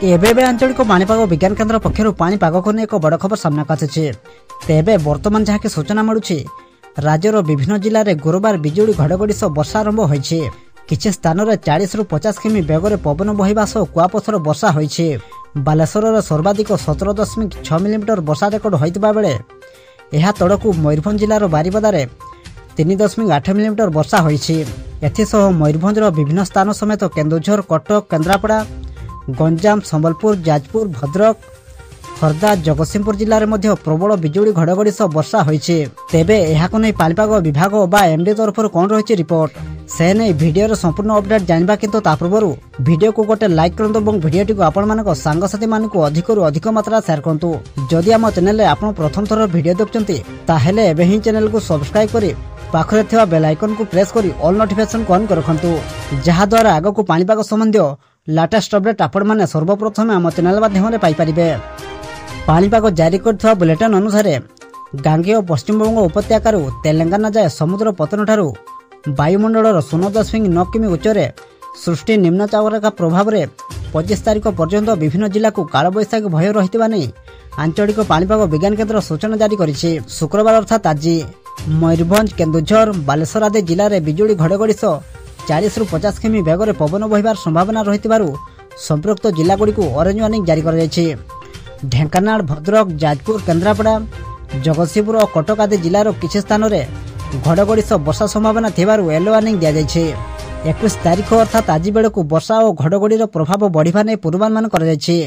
एबे आंचलिक पाणीपाग विज्ञान केन्द्र पक्षर पाणीपाग को एक बड़ खबर सामना आसी। तेबे बर्तमान जहाँकि सूचना मिलूँ राज्यर विभिन्न जिले में गुरुवार बिजुली घड़घड़ी सह वर्षा आरंभ होइछि। किछि स्थान में 40 ରୁ 50 किमी बेगर पवन बहिबा सह कुआपथर वर्षा होइछि। बालेश्वर सर्वाधिक 17.6 मिलीमीटर वर्षा रेकर्ड होइतिबा बेले एहा तड़कू मयूरभंज जिलार बारिपदार 3.8 मिलीमीटर वर्षा होइछि। एथिसह मयूरभंजर विभिन्न स्थान समेत केन्दुझर, कटक, केन्द्रापड़ा, गंजाम, संबलपुर, जाजपुर, भद्रक, खर्दा, जगतसिंहपुर जिले में प्रबल बिजुली घड़घड़ी सह वर्षा होइछि। तेबे एहाको नै पाणीपाग विभाग बा एमडी तरफ कौन रही रिपोर्ट से नहीं भिडियो संपूर्ण अपडेट जानवा किंतु ता पूर्व वीडियो को गोटे लाइक करंतु और वीडियो को आपण मानक सांगसाथी मानक अधिक रु अधिक मात्रा शेयर करंतु। जदि आम चैनल रे आपण प्रथम थर वीडियो देखुछंती ताहेले एबे ही चैनल को सब्सक्राइब करी पाखरे थिबा बेल आइकन को प्रेस करी ऑल नोटिफिकेशन ऑन कर रखंतु, जहा द्वारा आगो को पाणीपाग संबंधी लेटेस्ट अपडेट आपण माने सर्वप्रथम आम चैनल माध्यम रे पाई परिबे। पाणीपाग जारी करथिबा बुलेटिन अनुसार गांगेय पश्चिमबंग उपत्यकार तेलंगाना जाए समुद्र पतन ठारू वायुमंडल 0.9 किमी उच्चरे सृष्टि निम्नचाप प्रभाव में 25 तारीख पर्यंत विभिन्न जिला को कालबैशाखी भय रही नहीं आंचलिक पाणीपाग विज्ञान केन्द्र सूचना जारी करिछि। शुक्रवार अर्थात आज मयूरभंज, केन्दुझर, बालेश्वर आदि जिले में बिजुली घड़घड़ी सह 40 ରୁ 50 किमी बेगर पवन बहिबार संभावना रही संपृक्त जिलागुड़ी को ऑरेंज वार्निंग जारी कर ढेंकानाल, भद्रक, जाजपुर, केन्द्रापड़ा, जगतसिंहपुर और कटक आदि जिलार किछि स्थान में घड़घड़ी सह वर्षा संभावना थिबारु येलो वार्निंग दिया जायछि। 21 तारीख अर्थात आज बेलू वर्षा और घड़घड़ी प्रभाव बढ़िबा नै पूर्वानुमान करा जायछि।